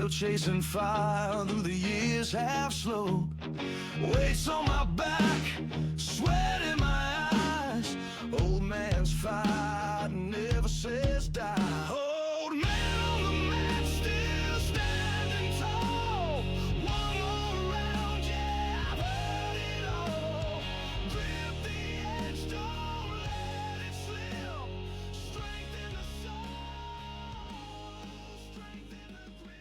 still chasing fire through the years half slow. Weights on my back, sweat in my eyes. Old man's fight never says die. Old man on the mat, still standing tall. One more round, yeah, I've heard it all. Grip the edge, don't let it slip. Strength in the soul, strength in the grip.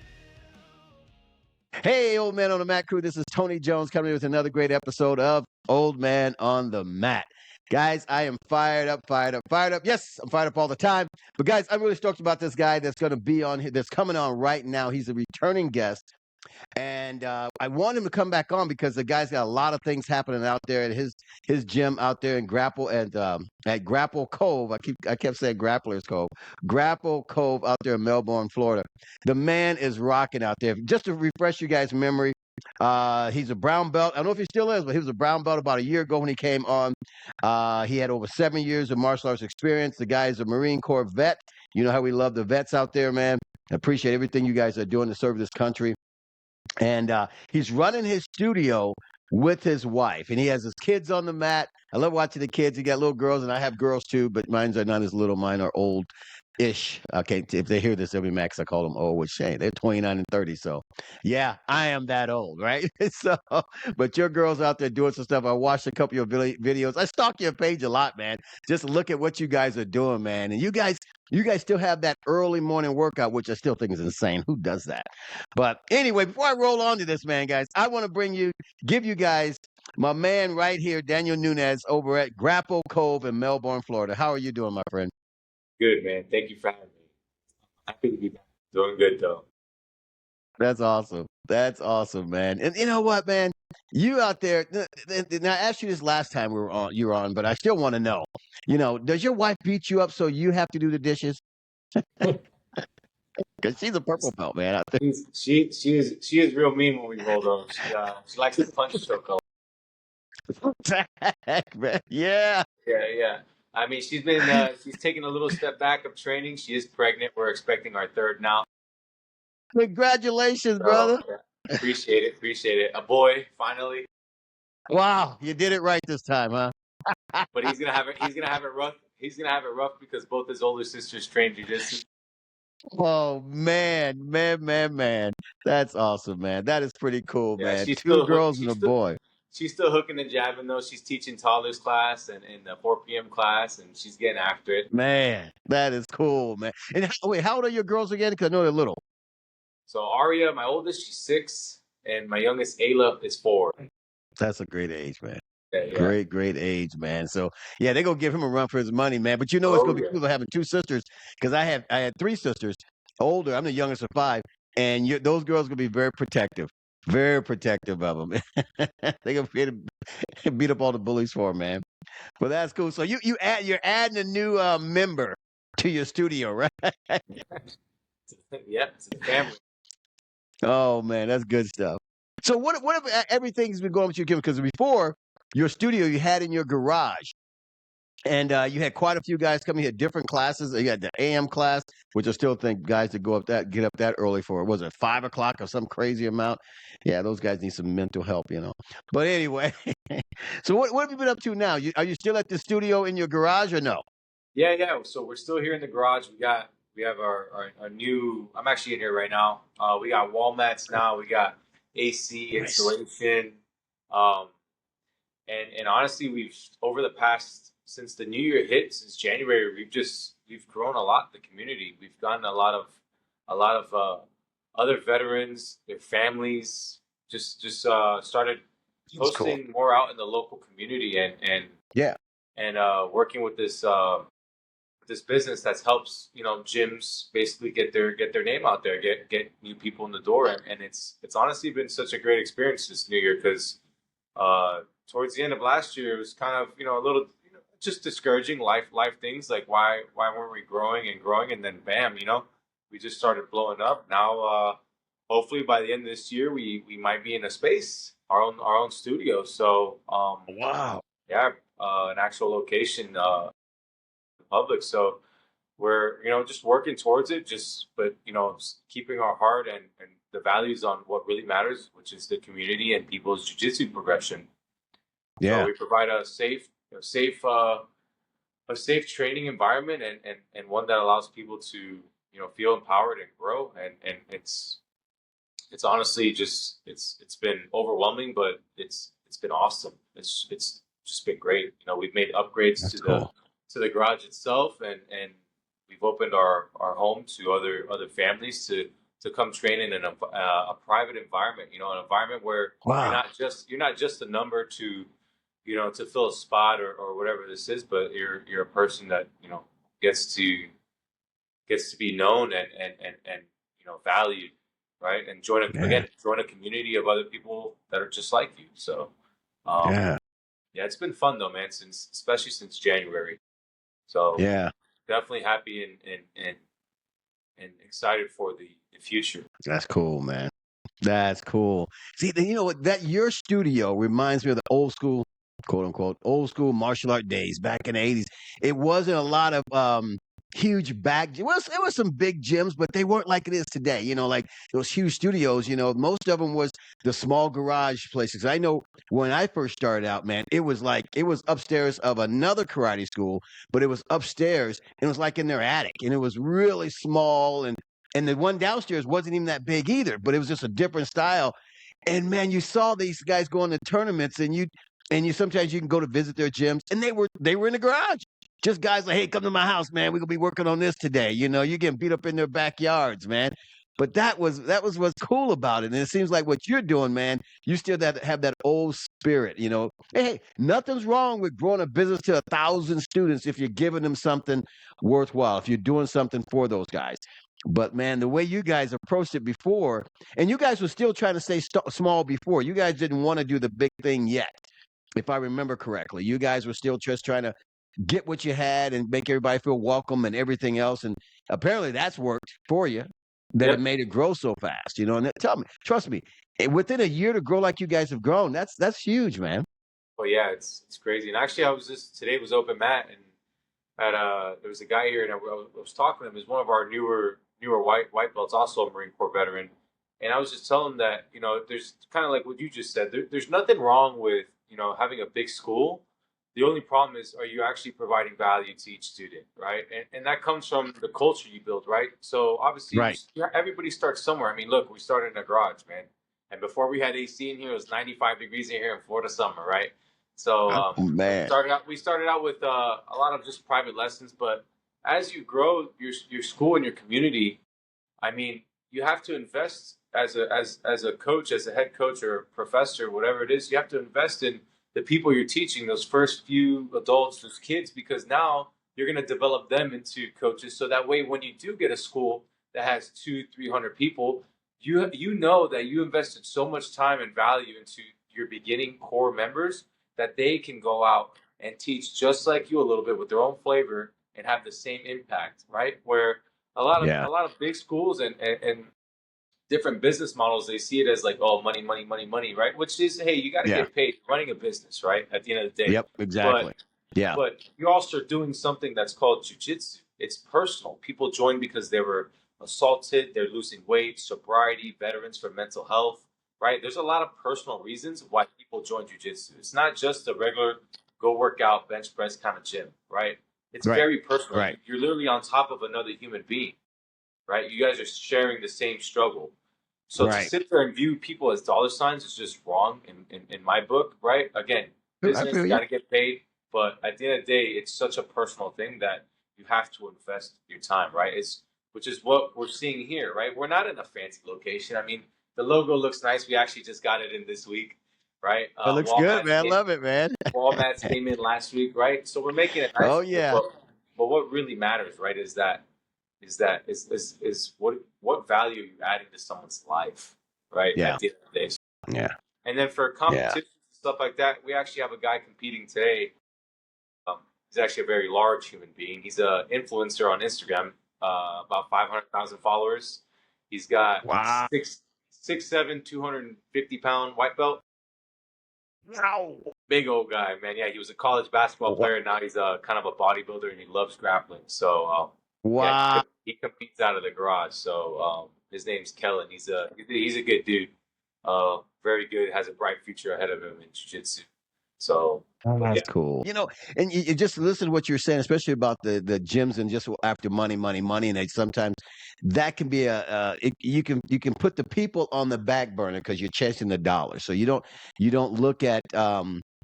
Hey, Old Man on the Mat crew, this is Tony Jones coming in with another great episode of Old Man on the Mat. Guys, I am fired up. Yes, I'm fired up all the time. But guys, I'm really stoked about this guy that's going to be on here, that's coming on right now. He's a returning guest. And I want him to come back on because the guy's got a lot of things happening out there at his gym out there in Grapple and at Grapple Cove. I kept saying Grappler's Cove. Grapple Cove out there in Melbourne, Florida. The man is rocking out there. Just to refresh you guys' memory, he's a brown belt. I don't know if he still is, but he was a brown belt about a year ago when he came on. He had over 7 years of martial arts experience. The guy is a Marine Corps vet. You know how we love the vets out there, man. I appreciate everything you guys are doing to serve this country. And he's running his studio with his wife, and he has his kids on the mat. I love watching the kids. He got little girls, and I have girls too, but mine are not as little. Mine are old-ish. Okay, if they hear this, they'll be mad 'cause I call them old with Shane. They're 29 and 30, so yeah, I am that old, right? So, but your girls out there doing some stuff. I watched a couple of your videos. I stalk your page a lot, man. Just look at what you guys are doing, man. And you guys still have that early morning workout, which I still think is insane. Who does that? But anyway, before I roll on to this, man, guys, I want to give you guys my man right here, Daniel Nunez, over at Grapple Cove in Melbourne, Florida. How are you doing, my friend? Good, man. Thank you for having me. Happy to be back. Doing good, though. That's awesome. That's awesome, man. And you know what, man? You out there. And I asked you this last time you were on, but I still want to know. You know, does your wife beat you up so you have to do the dishes? Because she's a purple belt, man. Out there. She is real mean when we roll though. She likes to punch choke a lot. Man. Yeah. Yeah. I mean, she's taken a little step back of training. She is pregnant. We're expecting our third now. Congratulations, So, brother. yeah, appreciate it. A boy, finally. Wow, you did it right this time, huh? But he's gonna have it rough. He's gonna have it rough because both his older sisters train jiu-jitsu. Oh man. That's awesome, man. That is pretty cool, Yeah, man. Two girls and a boy. She's still hooking and jabbing though. She's teaching toddlers class and in the 4 p.m. class, and she's getting after it. Man, that is cool, man. And wait, how old are your girls again? Because I know they're little. So Aria, my oldest, she's 6, and my youngest, Ayla, is 4. That's a great age, man. Yeah. Great age, man. So yeah, they're gonna give him a run for his money, man. But you know it's gonna be cool having 2 sisters because I had 3 sisters, older. I'm the youngest of 5, and those girls gonna be very protective of them. They're gonna beat up all the bullies for him, man. Well, that's cool. So you're adding a new member to your studio, right? Yeah, it's a family. Oh man, that's good stuff. So what if everything's been going with you, Kim? Because before your studio, you had in your garage, and you had quite a few guys coming. You had different classes. You had the AM class, which I still think guys that get up that early for, was it 5 o'clock or some crazy amount? Yeah, those guys need some mental help, you know. But anyway, so what have you been up to now? Are you still at the studio in your garage or no? Yeah. So we're still here in the garage. We have our new. I'm actually in here right now. We got wall mats now. We got AC installation. And honestly, we've over the past since the new year hit, since January, we've grown a lot. The community. We've gotten a lot of other veterans, their families, just started posting more out in the local community and working with this business that helps gyms basically get their name out there, get new people in the door, and it's honestly been such a great experience this new year because towards the end of last year it was kind of a little just discouraging life things like why weren't we growing and then bam we just started blowing up. Now hopefully by the end of this year we might be in a space, our own studio. So wow, an actual location public. So we're just working towards it, but keeping our heart and the values on what really matters, which is the community and people's jiu-jitsu progression. So Yeah. we provide a safe training environment and one that allows people to feel empowered and grow. And it's honestly it's been overwhelming, but it's been awesome. It's just been great. We've made upgrades That's cool. to the garage itself, and we've opened our home to other families to come train in a private environment. An environment where Wow. you're not just a number to fill a spot or whatever this is, but you're a person that gets to be known and valued, right? And join a community of other people that are just like you. So Yeah. yeah, it's been fun though, man, especially since January. So Yeah. definitely happy and excited for the future. That's cool, man. That's cool. See, you know what? That your studio reminds me of the old school, quote unquote, old school martial art days back in the 80s. It wasn't a lot of huge back. It was some big gyms, but they weren't like it is today. Like those huge studios. Most of them was the small garage places. I know when I first started out, man, it was upstairs of another karate school, but it was upstairs and it was like in their attic, and it was really small and the one downstairs wasn't even that big either, but it was just a different style. And man, you saw these guys going to tournaments, and you sometimes you can go to visit their gyms, and they were in the garage. Just guys like, hey, come to my house, man. We're gonna be working on this today. You're getting beat up in their backyards, man. But that was what's cool about it. And it seems like what you're doing, man, you still have that old spirit, Hey, nothing's wrong with growing a business to 1,000 students if you're giving them something worthwhile, if you're doing something for those guys. But man, the way you guys approached it before, and you guys were still trying to stay small before. You guys didn't want to do the big thing yet, if I remember correctly. You guys were still just trying to get what you had and make everybody feel welcome and everything else. And apparently that's worked for you. That Yep. it made it grow so fast, And tell me, trust me, within a year to grow like you guys have grown, that's huge, man. Well, yeah, it's crazy. And actually, today was open mat, and there was a guy here, and I was talking to him. He's one of our newer white belts, also a Marine Corps veteran. And I was just telling him that there's kind of like what you just said. There's nothing wrong with having a big school. The only problem is, are you actually providing value to each student, right? And that comes from the culture you build, right? So obviously, Right. everybody starts somewhere. I mean, look, we started in a garage, man. And before we had AC in here, it was 95 degrees in here in Florida summer, right? So Oh, man. we started out with a lot of just private lessons, but as you grow your school and your community, I mean, you have to invest as a coach, as a head coach or professor, whatever it is. You have to invest in the people you're teaching, those first few adults, those kids, because now you're going to develop them into coaches. So that way, when you do get a school that has 200-300 people, you know that you invested so much time and value into your beginning core members that they can go out and teach just like you a little bit with their own flavor and have the same impact, right? Where a lot of big schools and different business models, they see it as like, oh, money, money, money, money, right? Which is, hey, you got to Yeah. get paid running a business, right? At the end of the day. Yep, exactly. Yeah. But you're also doing something that's called jiu-jitsu. It's personal. People join because they were assaulted, they're losing weight, sobriety, veterans for mental health, right? There's a lot of personal reasons why people join jiu-jitsu. It's not just a regular go work out, bench press kind of gym, right? It's Right. very personal. Right. You're literally on top of another human being, right? You guys are sharing the same struggle. So Right. to sit there and view people as dollar signs is just wrong in my book, right? Again, I business feel you. got to get paid, but at the end of the day, it's such a personal thing that you have to invest your time, right? Which is what we're seeing here, right? We're not in a fancy location. I mean, the logo looks nice. We actually just got it in this week, right? It looks good, man. I love it, man. Wall mats came in last week, right? So we're making it nice. Oh, yeah. But what really matters, right, is what value are you adding to someone's life, right? Yeah. At the end of the day. Yeah. And then for competitions and stuff like that, we actually have a guy competing today. He's actually a very large human being. He's an influencer on Instagram, about 500,000 followers. He's got Wow. 6'7", 250-pound white belt. Wow. Big old guy, man. Yeah, he was a college basketball player. Now he's a kind of a bodybuilder, and he loves grappling. So Yeah, Wow. he competes out of the garage. So his name's Kellen. He's a good dude. Very good. Has a bright future ahead of him in jiu-jitsu. So, Oh, but that's yeah, cool. And you just listen to what you're saying, especially about the gyms and just after money, money, money. And they sometimes that can be you can put the people on the back burner because you're chasing the dollar. So you don't look at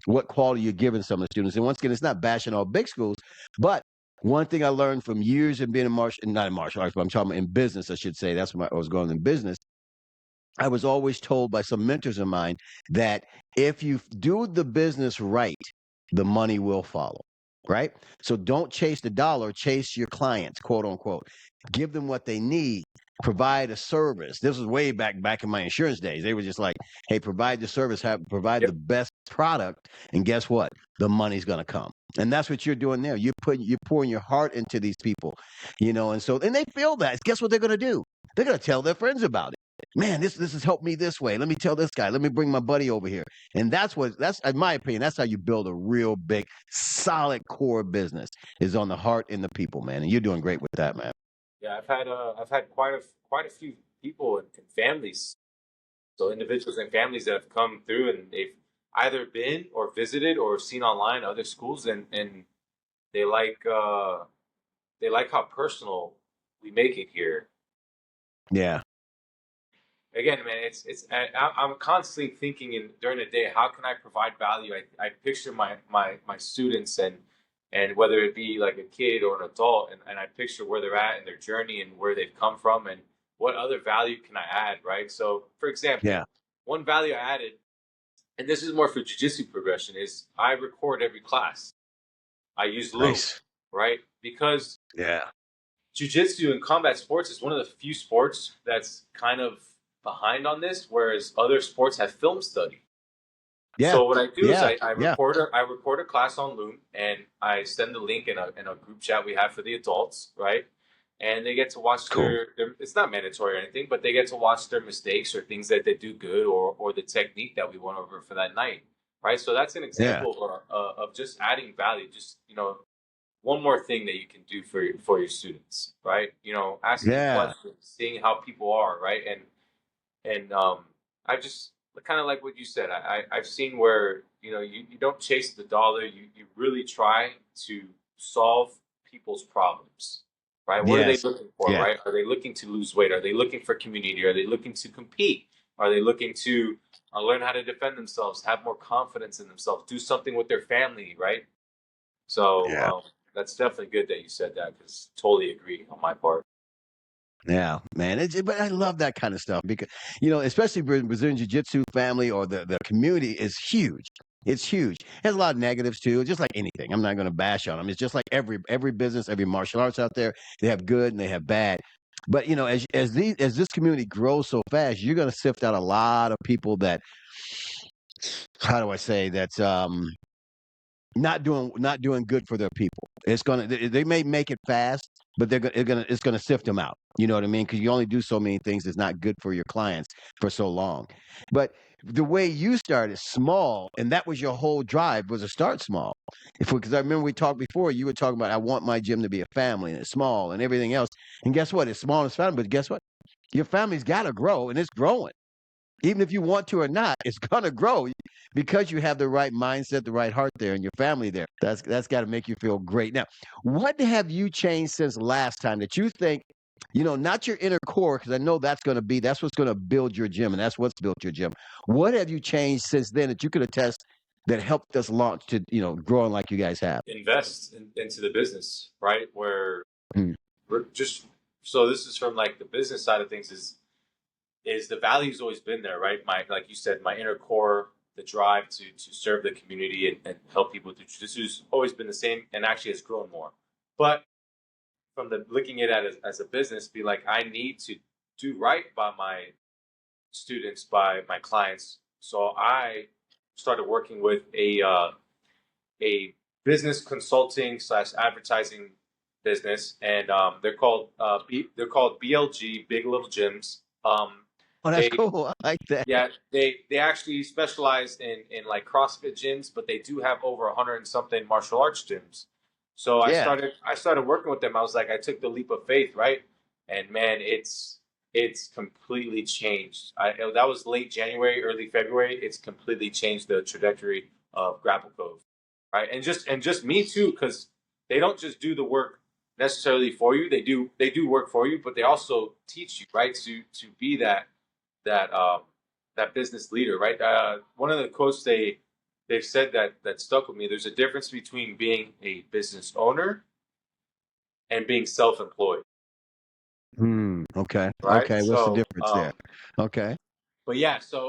what quality you're giving some of the students. And once again, it's not bashing all big schools, but one thing I learned from years of being not in martial arts, but I'm talking about in business, I should say. That's why I was going in business. I was always told by some mentors of mine that if you do the business right, the money will follow. Right? So don't chase the dollar, chase your clients, quote unquote. Give them what they need. Provide a service. This was way back in my insurance days. They were just like, "Hey, provide the service, provide yep, the best product, and guess what? The money's gonna come." And that's what you're doing there. You're pouring your heart into these people, and they feel that. Guess what they're gonna do? They're gonna tell their friends about it. Man, this has helped me this way. Let me tell this guy. Let me bring my buddy over here. And that's in my opinion, that's how you build a real big, solid core business is on the heart and the people, man. And you're doing great with that, man. yeah. I've had quite a few people and families, so individuals and families that have come through and they've either been or visited or seen online other schools, and they like uh they like how personal we make it here. Yeah. Again, man, I'm constantly thinking during the day, how can I provide value? I picture my students and whether it be like a kid or an adult, and I picture where they're at in their journey and where they've come from and what other value can I add, right? So, for example, Yeah. one value I added, and this is more for jiu-jitsu progression, is I record every class. I use loop, Nice. right? Because Yeah. jiu-jitsu and combat sports is one of the few sports that's kind of behind on this, whereas other sports have film study. Yeah. So what I do is Yeah. I Yeah. record a class on Loom and I send the link in a group chat we have for the adults, right? And they get to watch Cool. their it's not mandatory or anything, but they get to watch their mistakes or things that they do good or the technique that we went over for that night, right? So that's an Yeah. example of just adding value, just one more thing that you can do for your students, right? Asking Yeah. questions, seeing how people are, right? And I just kind of like what you said. I've seen where you don't chase the dollar. You really try to solve people's problems, right? What are they Yes. looking for, Yeah. right? Are they looking to lose weight? Are they looking for community? Are they looking to compete? Are they looking to learn how to defend themselves, have more confidence in themselves, do something with their family, right? So Yeah. that's definitely good that you said that because totally agree on my part. Yeah, man. But I love that kind of stuff because, especially Brazilian Jiu Jitsu family or the community is huge. It's huge. It has a lot of negatives too, just like anything. I'm not going to bash on them. It's just like every business, every martial arts out there. They have good and they have bad. But as this community grows so fast, you're going to sift out a lot of people that, how do I say, that's not doing good for their people. They may make it fast, but it's gonna sift them out. You know what I mean? Because you only do so many things that's not good for your clients for so long. But the way you started small, and that was your whole drive was to start small. Because I remember we talked before, you were talking about I want my gym to be a family and it's small and everything else. And guess what? It's small and it's family, but guess what? Your family's got to grow, and it's growing even if you want to or not, it's gonna grow because you have the right mindset, the right heart there, and your family there. That's got to make you feel great. Now, what have you changed since last time that you think, not your inner core, because I know that's what's going to build your gym, and that's what's built your gym. What have you changed since then that you could attest that helped us launch to growing like you guys have? Invest into the business, right? Where Mm. we're just so this is from like the business side of things is the value's always been there, right? My like you said, my inner core, the drive to serve the community and help people through jiu-jitsu's always been the same and actually has grown more. But from the looking at it as a business, be like I need to do right by my students, by my clients. So I started working with a business consulting slash advertising business, and they're called BLG, Big Little Gyms. Oh, that's They cool. I like that. Yeah, they actually specialize in like CrossFit gyms, but they do have over 100 and something martial arts gyms. So Yeah. I started working with them. I was like, I took the leap of faith, right? And man, it's completely changed. That was late January, early February. It's completely changed the trajectory of Grapple Cove, right? And just me too, because they don't just do the work necessarily for you. They do work for you, but they also teach you, right, to be that business leader, right? One of the quotes they've said that stuck with me. There's a difference between being a business owner and being self-employed, Okay. right? Okay. What's the So, difference there? Okay. but yeah, so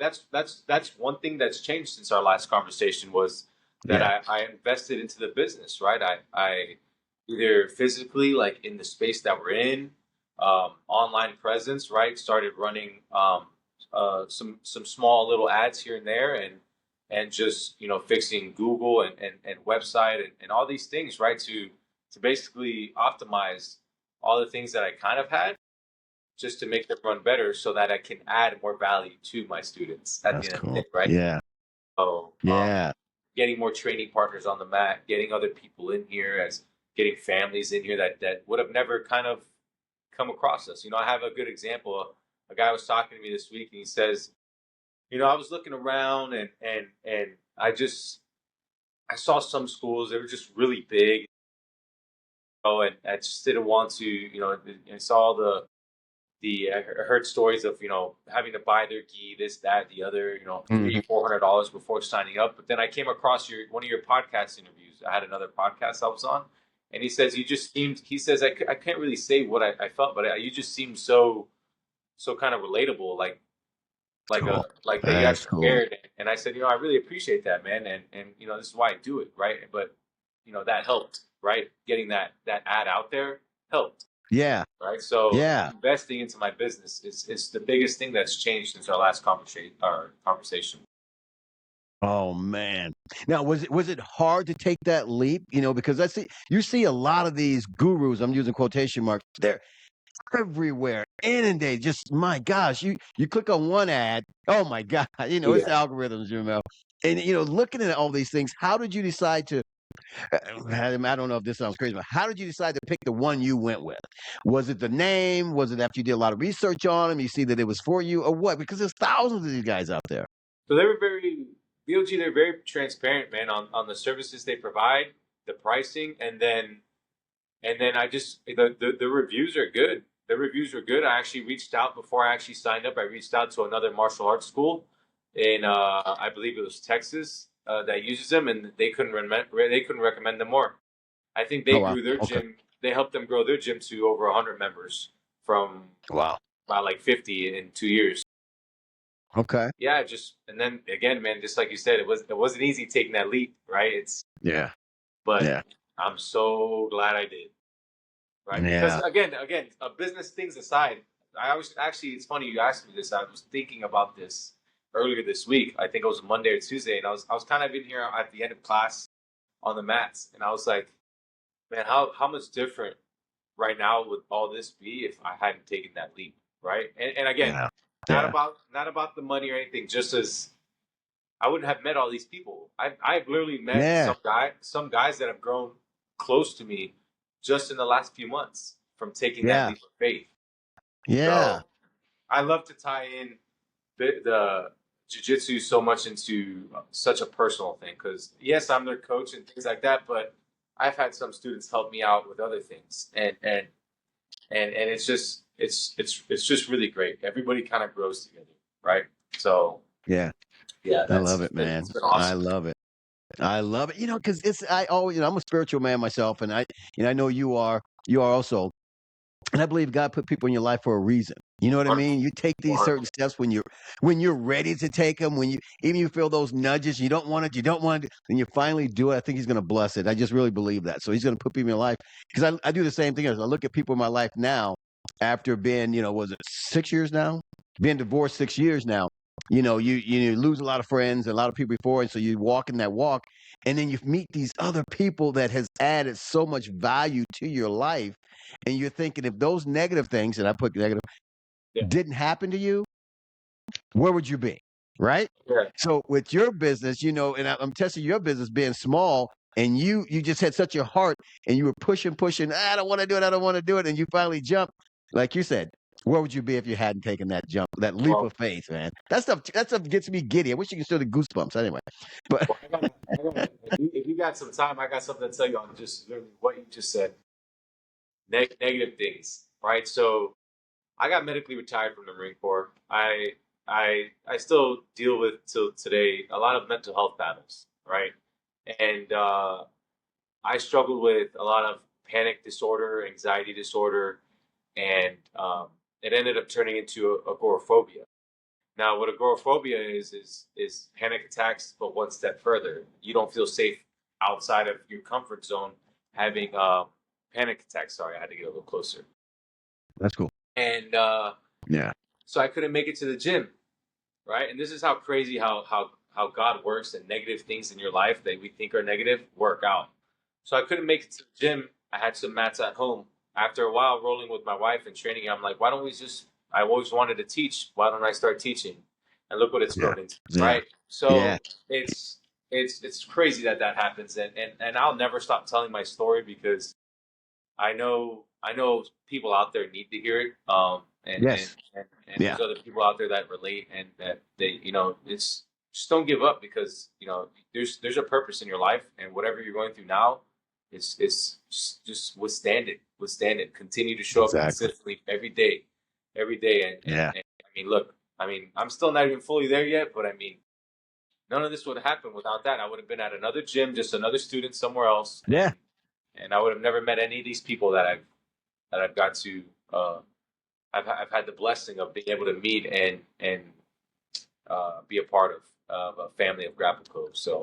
that's one thing that's changed since our last conversation was that Yeah. I invested into the business, right? I either physically, like in the space that we're in, online presence, right? Started running some small little ads here and there, and just fixing Google and website and all these things, right? To basically optimize all the things that I kind of had just to make them run better so that I can add more value to my students at the That's end of the cool. day, right? Yeah. So, Yeah. getting more training partners on the mat, getting other people in here, as getting families in here that would have never kind of come across us. I have a good example. A guy was talking to me this week, and he says, I was looking around and I saw some schools, they were just really big, and I just didn't want to, I saw I heard stories of having to buy their gi, this, that, the other, Hmm. $300-$400 before signing up. But then I came across one of your podcast interviews. I had another podcast I was on, and he says you just seemed. He says I can't really say what I felt, but you just seemed so kind of relatable, Cool. like that you That's actually cool. cared. And I said, I really appreciate that, man, and this is why I do it, right? But that helped, right? Getting that ad out there helped, Yeah. right? So Yeah. investing into my business is the biggest thing that's changed since our last conversation. Oh man. Now, was it hard to take that leap? Because you see a lot of these gurus. I'm using quotation marks. They're everywhere, inundated. Just my gosh, you click on one ad. Oh my god, it's Yeah. algorithms, and looking at all these things. How did you decide to? I don't know if this sounds crazy, but how did you decide to pick the one you went with? Was it the name? Was it after you did a lot of research on them? You see that it was for you, or what? Because there's thousands of these guys out there. So they were very BOG. They're very transparent, man, on the services they provide, the pricing, and then I just the reviews are good. The reviews were good. I actually reached out before I actually signed up. I reached out to another martial arts school in I believe it was Texas that uses them, and they couldn't recommend them more. I think Oh they wow. grew their Okay. gym. They helped them grow their gym to over 100 members from Wow. about like 50 in 2 years. Okay. Yeah, just and then again, man, just like you said, it wasn't easy taking that leap, right? Yeah. But Yeah. I'm so glad I did, right? Because Yeah. again, business things aside, I was actually it's funny you asked me this. I was thinking about this earlier this week. I think it was Monday or Tuesday, and I was kind of in here at the end of class on the mats, and I was like, man, how much different right now would all this be if I hadn't taken that leap, right? And again, Yeah. Yeah. not about the money or anything, just as I wouldn't have met all these people. I've literally met Yeah. some guys that have grown close to me just in the last few months from taking that Yeah. leap of faith. Yeah. So I love to tie in the jiu-jitsu so much into such a personal thing because yes, I'm their coach and things like that, but I've had some students help me out with other things, and it's just really great. Everybody kind of grows together, right? So Yeah. yeah, I love it, man. it's been I awesome. love it. I love it. Because I always, I'm a spiritual man myself, and I know you are also. And I believe God put people in your life for a reason. You know what I mean? You take these certain steps when you're ready to take them. When you feel those nudges, you don't want it, and you finally do it. I think He's going to bless it. I just really believe that. So He's going to put people in your life because I do the same thing. As I look at people in my life now, after being was it 6 years now? Being divorced 6 years now. You lose a lot of friends, a lot of people before, and so you walk in that walk, and then you meet these other people that has added so much value to your life, and you're thinking if those negative things, and I put negative, Yeah, didn't happen to you, where would you be? Right? yeah, So with your business, and I'm testing your business being small, and you just had such a heart, and you were pushing, I don't want to do it, I don't want to do it, and you finally jumped, like you said. Where would you be if you hadn't taken that jump, that leap Well, of faith, man? That stuff gets me giddy. I wish you could still the goosebumps. Anyway, but well, if you got some time, I got something to tell you on just literally what you just said. Negative things, right? So I got medically retired from the Marine Corps. I still deal with till today a lot of mental health battles, right? And I struggled with a lot of panic disorder, anxiety disorder, and it ended up turning into agoraphobia. Now, what agoraphobia is panic attacks, but one step further. You don't feel safe outside of your comfort zone having panic attacks. Sorry, I had to get a little closer. that's cool. And Yeah. so I couldn't make it to the gym, right? And this is how crazy how God works, and negative things in your life that we think are negative work out. So I couldn't make it to the gym. I had some mats at home. After a while rolling with my wife and training, I'm like, why don't we just, I always wanted to teach. Why don't I start teaching? And look what it's Yeah. grown into, Yeah. right? Yeah. So it's crazy that happens. And I'll never stop telling my story because I know people out there need to hear it. Yes. And Yeah. there's other people out there that relate, and that they, it's just don't give up, because there's a purpose in your life, and whatever you're going through now, it's just withstand it, continue to show up Exactly. consistently every day, Yeah. and I mean, look, I mean, I'm still not even fully there yet, but I mean, none of this would have happened without that. I would have been at another gym, just another student somewhere else, Yeah. and I would have never met any of these people that I've got to I've had the blessing of being able to meet and be a part of a family of Grapple Cove. So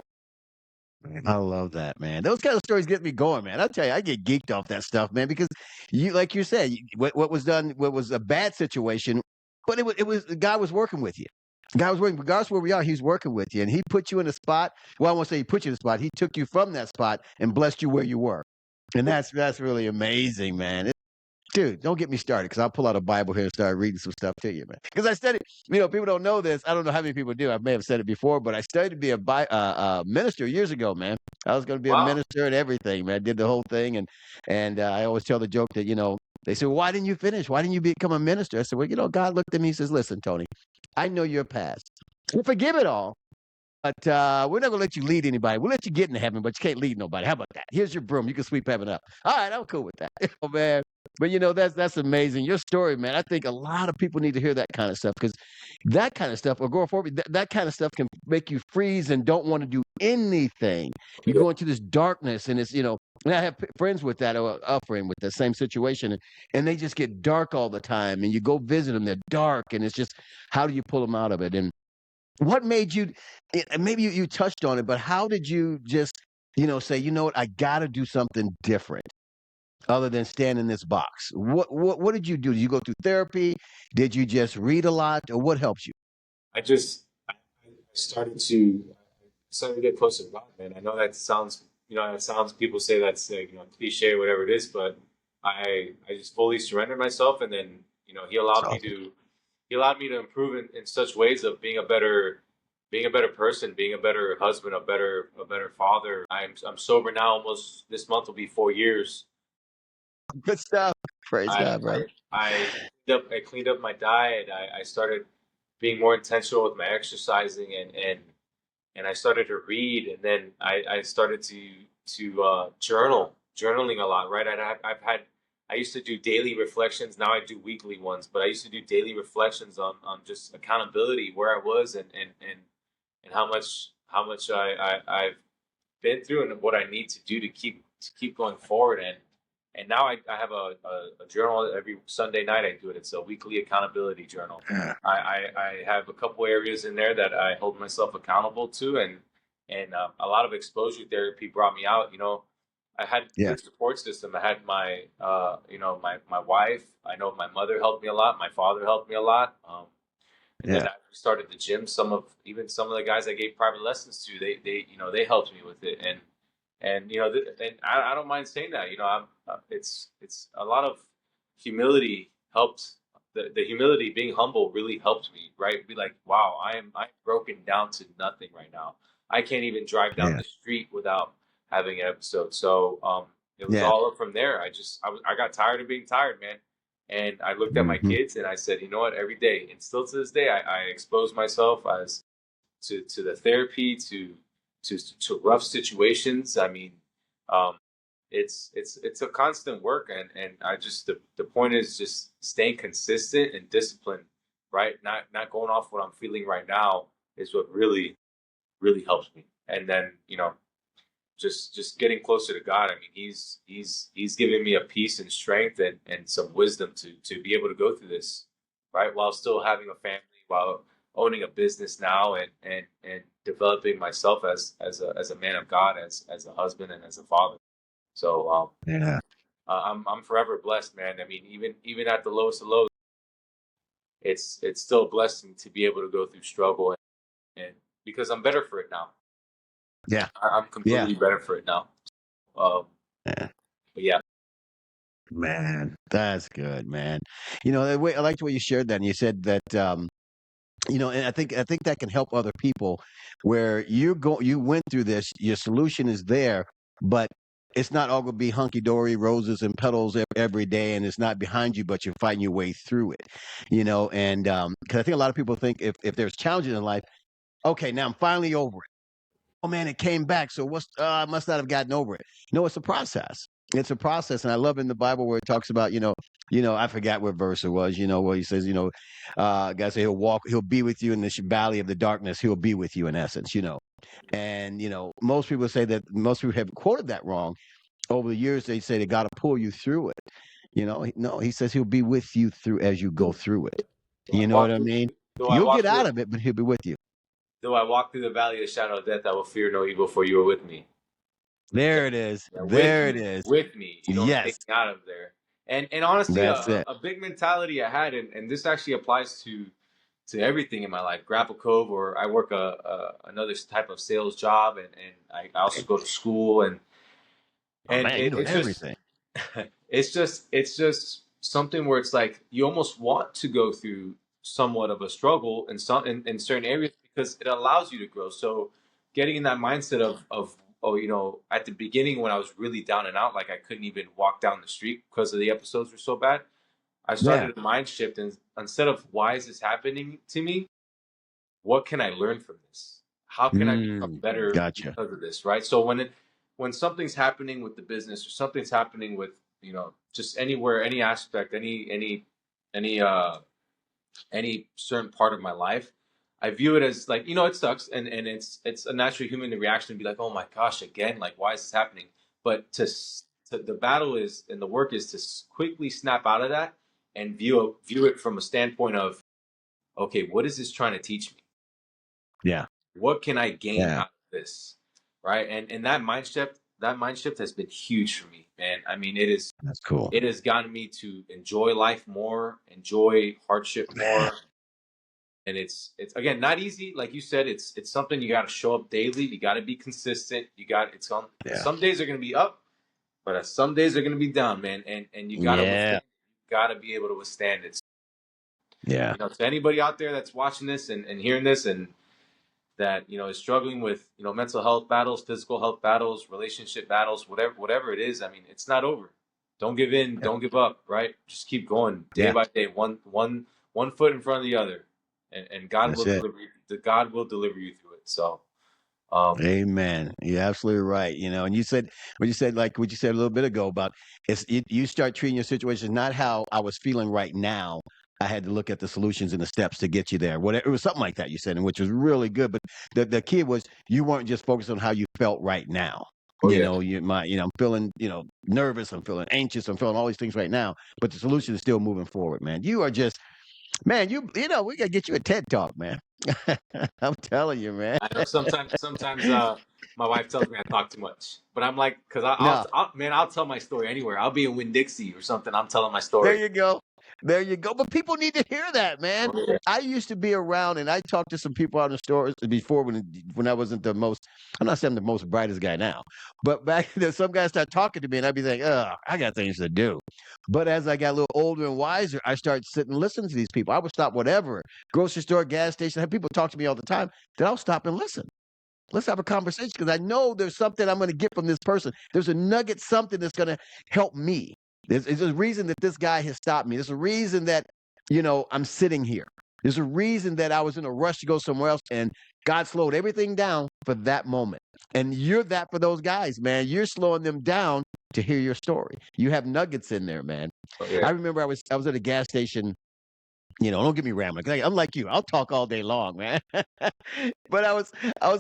I love that, man. Those kind of stories get me going, man. I'll tell you, I get geeked off that stuff, man, because like you said, what was done, what was a bad situation, but it was God was working with you. God was working, regardless of where we are, He's working with you, and He put you in a spot. Well, I won't say He put you in a spot. He took you from that spot and blessed you where you were, and that's really amazing, man. Dude, don't get me started, because I'll pull out a Bible here and start reading some stuff to you, man. Because I studied, people don't know this. I don't know how many people do. I may have said it before, but I studied to be a minister years ago, man. I was going to be a wow, minister and everything, man. I did the whole thing, and I always tell the joke that they say, well, why didn't you finish? Why didn't you become a minister? I said, well, God looked at me. He says, listen, Tony, I know your past. We'll forgive it all. But we're not gonna let you lead anybody. We'll let you get into heaven, but you can't lead nobody. How about that? Here's your broom. You can sweep heaven up. All right, I'm cool with that. Oh man. But that's amazing. Your story, man. I think a lot of people need to hear that kind of stuff, because that kind of stuff, agoraphobia, that kind of stuff can make you freeze and don't want to do anything. You yeah, go into this darkness, and and I have friends with that, or a friend with the same situation, and they just get dark all the time. And you go visit them, they're dark, and it's just, how do you pull them out of it? And what made you, maybe you touched on it, but how did you just, say, you know what, I got to do something different other than stand in this box? What did you do? Did you go through therapy? Did you just read a lot, or what helps you? I started to get closer to God, man. I know that sounds people say that's cliche or whatever it is, but I just fully surrendered myself, and then He It's allowed me awesome. to He allowed me to improve in such ways of being a better person, being a better husband, a better father. I'm sober now. Almost this month will be 4 years. Good stuff. Praise I God, brother. I I cleaned up my diet. I started being more intentional with my exercising, and I started to read, and then I started to journaling a lot. Right, I used to do daily reflections. Now I do weekly ones, but I used to do daily reflections on just accountability, where I was, and how much I've been through, and what I need to do to keep going forward. And now I have a journal every Sunday night. I do it. It's a weekly accountability journal. Yeah. I have a couple areas in there that I hold myself accountable to, and a lot of exposure therapy brought me out. I had Yeah. good support system. I had my wife. I know my mother helped me a lot. My father helped me a lot. And then Yeah. I started the gym. Some of the guys I gave private lessons to, they helped me with it, and I don't mind saying that. It's a lot of humility helped. The humility, being humble, really helped me. Right, be like, wow, I'm broken down to nothing right now. I can't even drive down Yeah. the street without having an episode. So it was Yeah. all up from there. I got tired of being tired, man. And I looked at my Hmm. kids and I said, you know what, every day, and still to this day, I expose myself as to the therapy, to rough situations. I mean, um, it's a constant work, and I just the point is just staying consistent and disciplined, right? Not going off what I'm feeling right now is what really helps me. And then just getting closer to God. I mean, he's giving me a peace and strength and some wisdom to be able to go through this, right? While still having a family, while owning a business now, and developing myself as a man of God, as a husband and as a father. So Yeah. I'm forever blessed, man. I mean, even at the lowest of lows, it's still a blessing to be able to go through struggle, and because I'm better for it now. Yeah. I'm Yeah. completely better for it now. Um, Yeah. but yeah. Man, that's good, man. The way I liked the way you shared that, and you said that, and I think that can help other people where you went through this, your solution is there, but it's not all gonna be hunky dory, roses and petals every day, and it's not behind you, but you're fighting your way through it. And because I think a lot of people think if there's challenges in life, okay, now I'm finally over it. Oh man, it came back. So I must not have gotten over it. No, it's a process. It's a process. And I love in the Bible where it talks about, I forgot what verse it was, where he says, God said he'll be with you in the valley of the darkness. He'll be with you in essence. And, most people say that most people have quoted that wrong. Over the years, they say they got to pull you through it. No, he says he'll be with you through as you go through it. Though I You know what walk I through, mean? though I You'll get walk out through, of it, but he'll be with you. though I walk through the valley of the shadow of death, I will fear no evil, for you are with me. Yeah, There it is. yeah, There it is. with me. You don't Yes, take me out of there. And honestly, that's it. a big mentality I had, and this actually applies to everything in my life. Grapple Cove, or I work another type of sales job, and I also go to school, and Oh and man, you're doing it's just everything. it's just something where it's like you almost want to go through somewhat of a struggle in certain areas because it allows you to grow. So getting in that mindset of oh, at the beginning when I was really down and out, like I couldn't even walk down the street because of the episodes were so bad, I Yeah. started a mind shift, and instead of why is this happening to me, what can I learn from this? How can I become better Gotcha. because of this, right? So when something's happening with the business, or something's happening with, just anywhere, any aspect, any any certain part of my life, I view it as like, it sucks, and it's a natural human reaction to be like, oh my gosh, again, like why is this happening? But to the battle is, and the work is to quickly snap out of that and view it from a standpoint of, okay, what is this trying to teach me? Yeah. What can I gain Yeah. out of this? Right. And that mind shift has been huge for me, man. I mean, That's cool. it has gotten me to enjoy life more, enjoy hardship Man. more. And it's again not easy. Like you said, it's something you gotta show up daily. You gotta be consistent. It's on Yeah. some days are gonna be up, but some days are gonna be down, man. And you gotta Yeah. withstand, you gotta be able to withstand it. Yeah. To anybody out there that's watching this and hearing this, and that is struggling with mental health battles, physical health battles, relationship battles, whatever it is. I mean, it's not over. Don't give in. Yeah. Don't give up. Right? Just keep going day Yeah. by day, one foot in front of the other, and God That's will it. deliver you. God will deliver you through it. So, um, Amen. You're absolutely right. And like what you said a little bit ago about you start treating your situation not how I was feeling right now. I had to look at the solutions and the steps to get you there. Whatever, it was something like that you said, and which was really good. But the key was you weren't just focused on how you felt right now. oh yeah, I'm feeling, nervous. I'm feeling anxious. I'm feeling all these things right now. But the solution is still moving forward, man. You are just, man. We gotta get you a TED talk, man. I'm telling you, man. I know. Sometimes my wife tells me I talk too much, but I'm like, because No. I'll tell my story anywhere. I'll be in Winn-Dixie or something. I'm telling my There story. you go. There you go. But people need to hear that, man. Oh, yeah. I used to be around and I talked to some people out in the stores before when I wasn't the most, I'm not saying I'm the most brightest guy now, but back then some guys start talking to me and I'd be like, I got things to do. But as I got a little older and wiser, I started sitting and listening to these people. I would stop whatever, grocery store, gas station, have people talk to me all the time. Then I'll stop and listen. Let's have a conversation because I know there's something I'm going to get from this person. There's a nugget, something that's going to help me. There's a reason that this guy has stopped me. There's a reason that, I'm sitting here. There's a reason that I was in a rush to go somewhere else, and God slowed everything down for that moment. And you're that for those guys, man. You're slowing them down to hear your story. You have nuggets in there, man. I remember I was at a gas station. Don't get me rambling. I'm like you. I'll talk all day long, man. But I was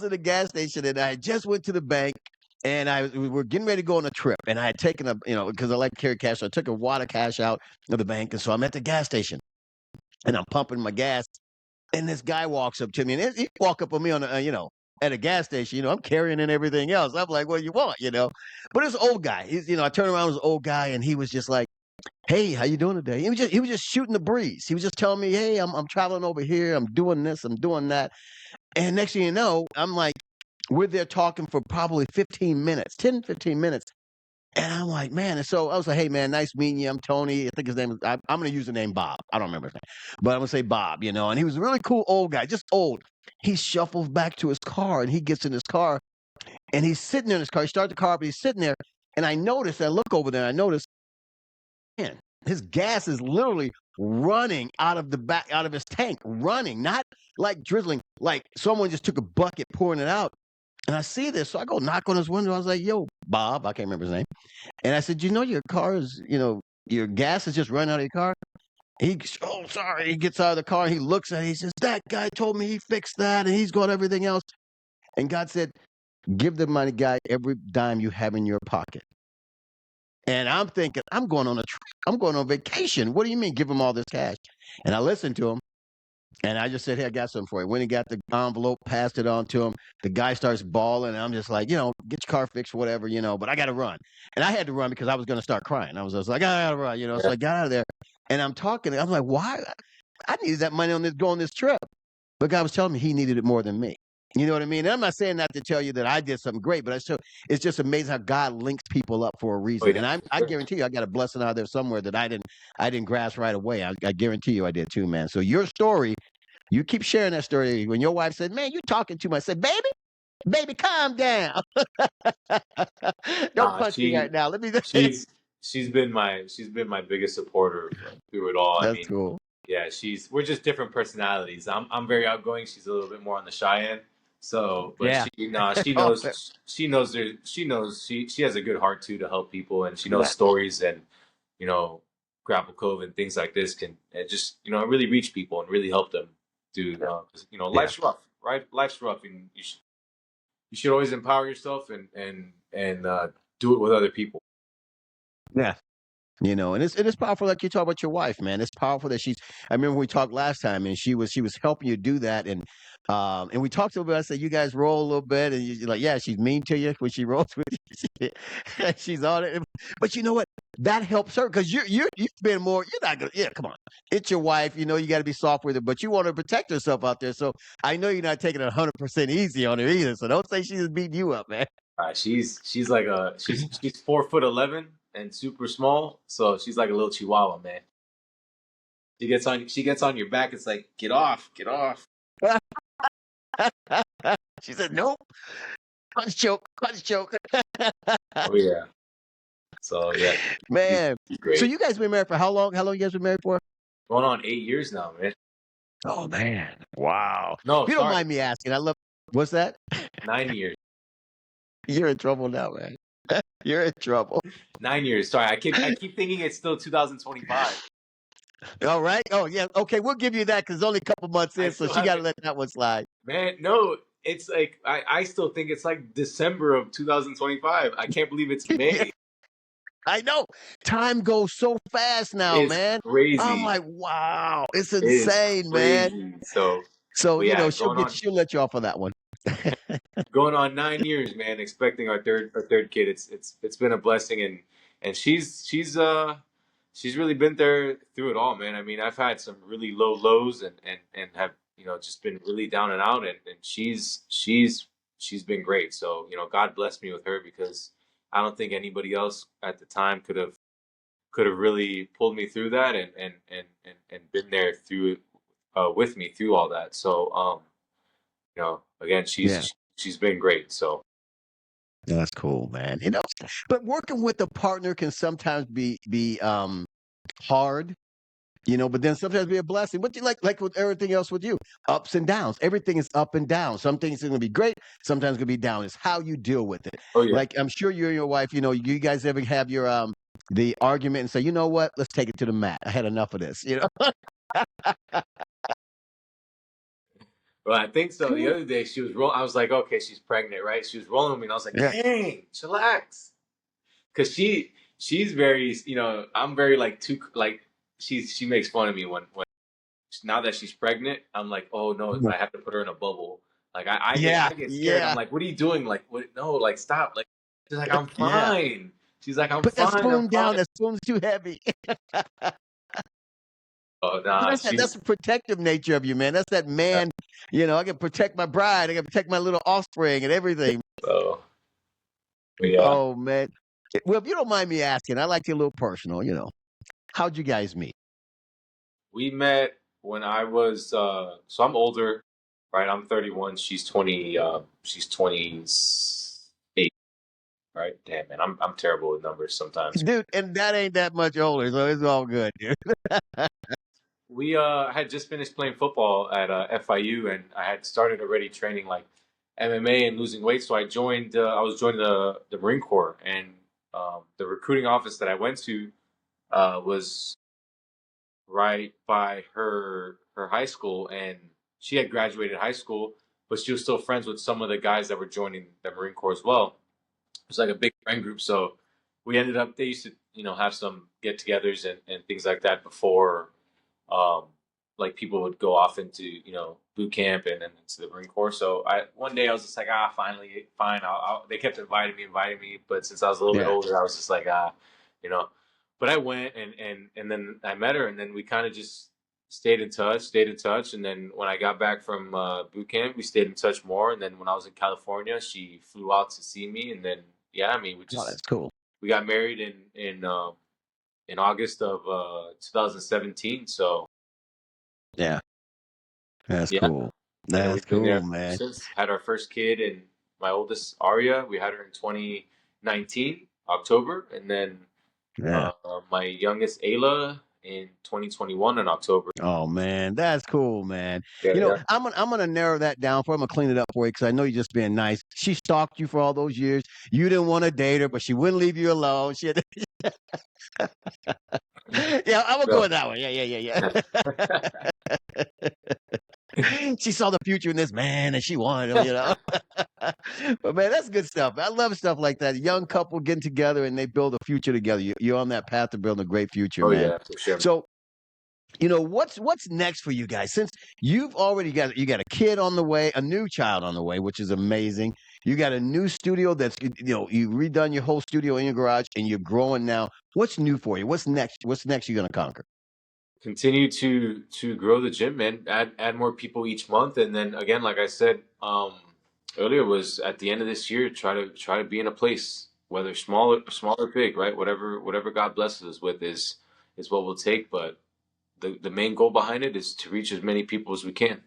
at a gas station and I just went to the bank and we were getting ready to go on a trip. And I had taken because I like to carry cash, so I took a wad of cash out of the bank. And so I'm at the gas station and I'm pumping my gas. And this guy walks up to me and he walk up on me on at a gas station. I'm carrying in everything else. I'm like, what do you want? But it's an old guy. He's, I turned around, it was an old guy, and he was just like, hey, how you doing today? He was just shooting the breeze. He was just telling me, hey, I'm traveling over here. I'm doing this. I'm doing that. And next thing you know, I'm like, we're there talking for probably 15 minutes. And I'm like, man. And so I was like, hey, man, nice meeting you. I'm Tony. I think his name is, I'm going to use the name Bob. I don't remember his name. But I'm going to say Bob, And he was a really cool old guy, just old. He shuffles back to his car and he gets in his car and he's sitting in his car. He starts the car, but he's sitting there. And I look over there, and I notice, man, his gas is literally running out of his tank, running, not like drizzling, like someone just took a bucket pouring it out. And I see this, so I go knock on his window. I was like, yo, Bob, I can't remember his name. And I said, your car is, your gas is just running out of your car. Oh, sorry. He gets out of the car and he looks at it. He says, that guy told me he fixed that and he's got everything else. And God said, give the money guy every dime you have in your pocket. And I'm thinking, I'm going on a trip. I'm going on vacation. What do you mean give him all this cash? And I listened to him. And I just said, hey, I got something for you. When he got the envelope, passed it on to him. The guy starts bawling. And I'm just like, get your car fixed, whatever, but I got to run. And I had to run because I was going to start crying. I was like, I got to run, So I got out of there. And I'm talking. I'm like, why? I needed that money go on this trip. But God was telling me he needed it more than me. You know what I mean? And I'm not saying that to tell you that I did something great, but it's just amazing how God links people up for a reason. And I guarantee you, I got a blessing out there somewhere that I didn't grasp right away. I guarantee you I did too, man. So your story, you keep sharing that story. When your wife said, man, you talking too much, I said, baby, calm down. Don't punch me right now. Let me she's been my biggest supporter through it all. That's cool. Yeah, we're just different personalities. I'm very outgoing. She's a little bit more on the shy end. So, but yeah. she knows she has a good heart too to help people, and she knows stories and Grapple Cove and things like this can just really reach people and really help them do life's rough, right? Life's rough, and you should always empower yourself and do it with other people. Yeah. And it's powerful, like you talk about your wife, man. It's powerful that I remember we talked last time and she was helping you do that. And we talked a little bit. I said, you guys roll a little bit. And you're like, yeah, she's mean to you when she rolls with you. She's on it. But you know what? That helps her because you spend more. You're not going to, yeah, come on. It's your wife. You got to be soft with her, but you want to protect herself out there. So I know you're not taking it 100% easy on her either. So don't say she's beating you up, man. She's like she's 4'11" and super small, so she's like a little chihuahua, man. She gets on your back. It's like, get off. She said, nope. Punch choke. Oh yeah. So yeah, man. great. So you guys been married for how long? How long you guys been married for? Going on 8 years now, man. Oh man, wow. No, if you don't mind me asking, what's that? 9 years. You're in trouble now, man. You're in trouble. 9 years. Sorry, I keep thinking it's still 2025. All right. Oh yeah. Okay, we'll give you that because it's only a couple months in, so she got to let that one slide. Man, no, it's like I still think it's like December of 2025. I can't believe it's May. I know. Time goes so fast now, man. Crazy. I'm like, wow, it's insane, man. So yeah, she'll let you off on that one. Going on 9 years, man. Expecting our third kid. It's been a blessing, and she's really been there through it all, man. I mean, I've had some really low lows and have just been really down and out, and she's been great. So God blessed me with her because I don't think anybody else at the time could have really pulled me through that and been there through with me through all that. So again, she's she's been great. So That's cool, man. But working with a partner can sometimes be hard. But then sometimes be a blessing. But you like with everything else with you, ups and downs. Everything is up and down. Some things are gonna be great, sometimes gonna be down. It's how you deal with it. oh yeah. Like I'm sure you and your wife, you guys ever have your the argument and say, you know what, let's take it to the mat. I had enough of this, Well, I think so. The other day she was I was like, okay, she's pregnant, right? She was rolling with me, and I was like, Yeah. dang, chillax, because she's very, I'm very like too like she makes fun of me when now that she's pregnant. I'm like, oh no, I have to put her in a bubble. Like Yeah, I get scared. I'm yeah, like, what are you doing? Like, what? No, like stop. Like she's like, I'm yeah. fine. She's like, I'm Put that fine. I'm spoon down. fine. That spoon's too heavy. Oh But nah, that's the protective nature of you, man. That's that man. I can protect my bride. I can protect my little offspring and everything. so but yeah. Oh man. Well, if you don't mind me asking, I like to get a little personal. How'd you guys meet? We met when I was so I'm older, right? I'm 31. She's 28, right? Damn man, I'm terrible with numbers sometimes. Dude, and that ain't that much older, so it's all good, dude. We had just finished playing football at FIU, and I had started already training like MMA and losing weight. So I was joining the Marine Corps, and the recruiting office that I went to was right by her high school, and she had graduated high school, but she was still friends with some of the guys that were joining the Marine Corps as well. It was like a big friend group, so we ended up. They used to have some get-togethers and things like that before. Um, like people would go off into boot camp and then into the Marine Corps. So one day I was just like, finally, fine. They kept inviting me, but since I was a little bit Yeah. older, I was just like, you know. But I went and then I met her, and then we kind of just stayed in touch. And then when I got back from boot camp, we stayed in touch more. And then when I was in California, she flew out to see me, and then we Oh, that's cool. we got married in August of 2017. So Yeah. That's yeah, cool. and That's we've been cool, there man. since. Had our first kid, and my oldest Aria, we had her in 2019 October, and then Yeah. my youngest Ayla in 2021 in October. Oh man, that's cool, man. Yeah, yeah. I'm gonna narrow that down for you. I'm gonna clean it up for you because I know you're just being nice. She stalked you for all those years. You didn't want to date her, but she wouldn't leave you alone. She had yeah, I'm gonna go So, with that one. Yeah, she saw the future in this man and she wanted him. But man, that's good stuff. I love stuff like that. A young couple getting together and they build a future together. You're on that path to building a great future, oh man. yeah, for sure. So, what's next for you guys? Since you've already got a kid on the way, a new child on the way, which is amazing. You got a new studio that's you redone your whole studio in your garage and you're growing now. What's new for you? What's next? What's next you're gonna conquer? Continue to grow the gym, man. Add more people each month, and then again, like I said earlier, was at the end of this year, try to be in a place, whether small or big, right? Whatever God blesses us with is what we'll take. But the main goal behind it is to reach as many people as we can,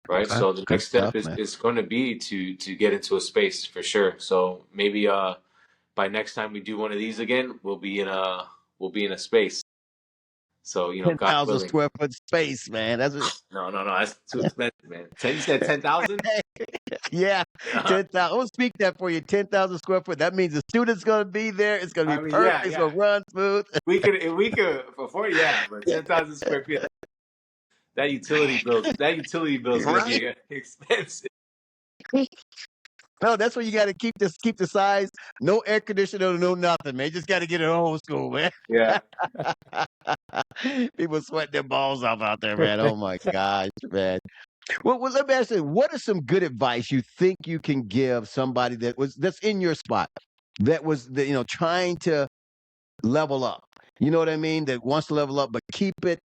right? Okay, So the good next step stuff, is man. is going to be to get into a space for sure. So maybe by next time we do one of these again, we'll be in a space. So, Ten God thousand willing. square foot space, man. That's No, that's too expensive, man. You said 10,000? yeah, Yeah. 10,000. I'm gonna speak that for you. 10,000 square foot. That means the student's gonna be there. It's gonna I be mean, perfect. yeah, It's yeah. gonna run smooth. If we could for 40, yeah, but 10,000 square feet, that utility bill's gonna Right? be expensive. No, that's where you got to keep the size. No air conditioner, no nothing, man. You just got to get it old school, man. Yeah. People sweating their balls off out there, man. Oh my gosh, man. Well, let me ask you, what is some good advice you think you can give somebody that's in your spot, that was trying to level up? You know what I mean? That wants to level up, but keep it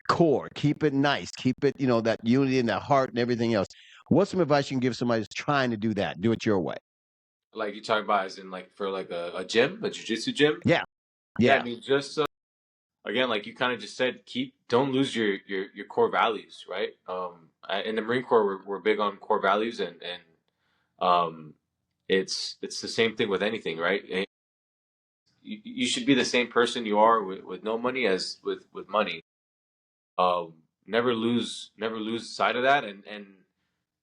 core, keep it nice, keep it that unity in that heart and everything else. What's some advice you can give somebody who's trying to do that? Do it your way. Like you talking about as in like for like a gym, a jiu-jitsu gym? Yeah, Yeah, I yeah. mean just again, like you kind of just said, don't lose your core values, right? In the Marine Corps, we're big on core values, and It's the same thing with anything, right? You should be the same person you are with no money as with money. Never lose sight of that, and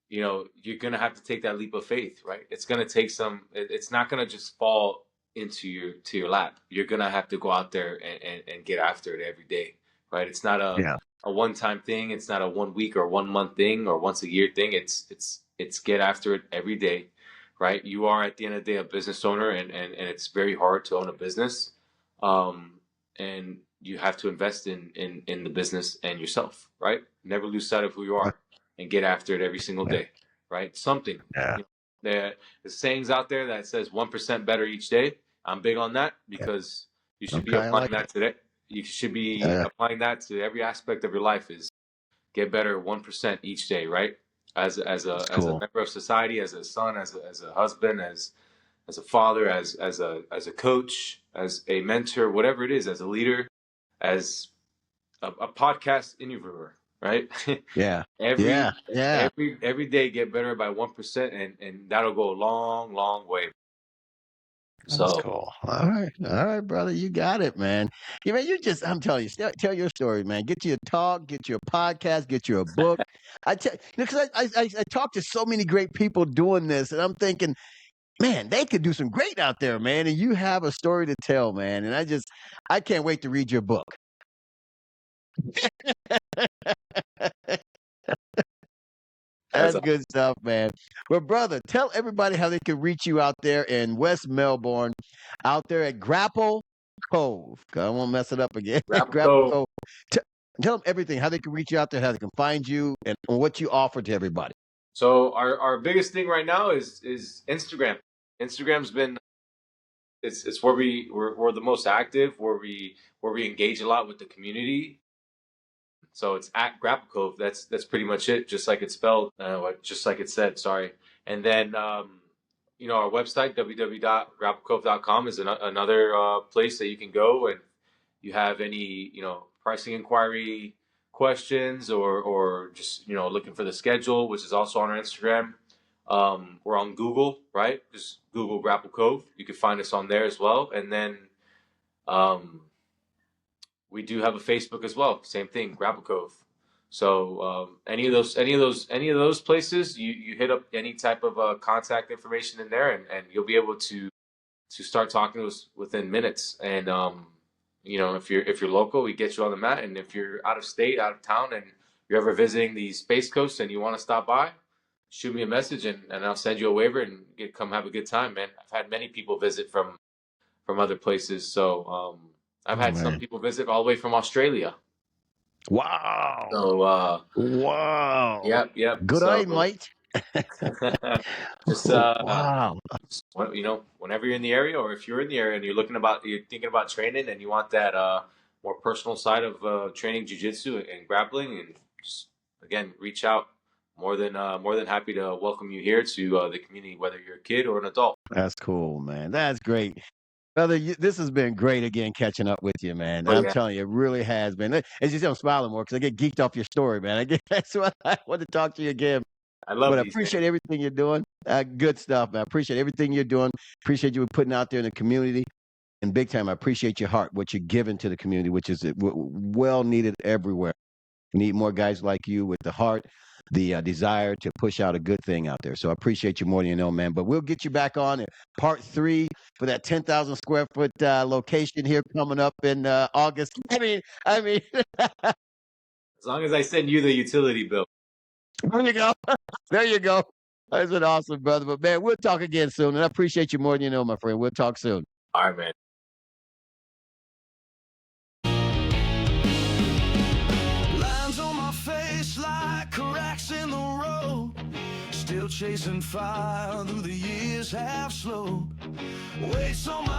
you're gonna have to take that leap of faith, right? It's gonna take some. It's not gonna just fall into your lap. You're gonna have to go out there and get after it every day, right? It's not Yeah. a one time thing. It's not a 1 week or 1 month thing or once a year thing. It's get after it every day, right? You are at the end of the day a business owner, and it's very hard to own a business, and you have to invest in the business and yourself, right? Never lose sight of who you are and get after it every single Yeah. day, right? Something. Yeah. There's sayings out there that says 1% better each day. I'm big on that because you should be Okay, I applying like that it. today. You should be Yeah. applying that to every aspect of your life. Is get better 1% each day, right? As a Cool. member of society, as a son, as a husband, as a father, as a coach, as a mentor, whatever it is, as a leader, as a podcast interviewer, right? Yeah. every Yeah. Yeah. every day get better by 1%, and that'll go a long way. That's So cool. All right, brother. You got it, man. Yeah, man, I'm telling you, tell your story, man. Get you a talk, get you a podcast, get you a book. Because I talk to so many great people doing this, and I'm thinking, man, they could do some great out there, man. And you have a story to tell, man. And I can't wait to read your book. as That's a, good stuff, man. Well, brother, tell everybody how they can reach you out there in West Melbourne, out there at Grapple Cove. 'Cause I won't mess it up again. Grapple Grapple Cove. Cove. T- Tell them everything, how they can reach you out there, how they can find you, and what you offer to everybody. So our biggest thing right now is Instagram. Instagram's been it's where we're the most active, where we engage a lot with the community. So it's at Grapple Cove. That's pretty much it, just like it's spelled, just like it said. Sorry. And then our website www.grapplecove.com is another place that you can go, and you have any pricing inquiry questions, or just looking for the schedule, which is also on our Instagram. We're on Google, right? Just Google Grapple Cove. You can find us on there as well, and then um, we do have a Facebook as well. Same thing, Grapple Cove. So any of those places, you hit up any type of contact information in there, and you'll be able to start talking to us within minutes. And if you're local, we get you on the mat. And if you're out of state, out of town, and you're ever visiting the Space Coast and you want to stop by, shoot me a message, and I'll send you a waiver and come have a good time, man. I've had many people visit from other places. So I've Oh, had some man. people visit all the way from Australia. Wow. So Wow. yep. Good So eye, mate. just Wow. whenever you're in the area, or if you're in the area and you're thinking about training, and you want that more personal side of training jiu-jitsu and grappling, and just again reach out. More than happy to welcome you here to the community, whether you're a kid or an adult. That's cool, man. That's great. Brother, this has been great again catching up with you, man. Oh I'm yeah, telling you, it really has been. As you see, I'm smiling more because I get geeked off your story, man. That's why I want to talk to you again. I love But I these, man. appreciate everything you're doing. Good stuff, man. I appreciate everything you're doing. Appreciate you putting out there in the community. And big time, I appreciate your heart, what you're giving to the community, which is well needed everywhere. We need more guys like you with the heart, the desire to push out a good thing out there. So I appreciate you more than you know, man. But we'll get you back on in part 3 for that 10,000 square foot location here coming up in August. I mean, As long as I send you the utility bill. there you go. There you go. That's been awesome, brother. But man, we'll talk again soon. And I appreciate you more than you know, my friend. We'll talk soon. All right, man. Lines on my face like cracks in the road. Still chasing fire through the years half slowed. Weights on my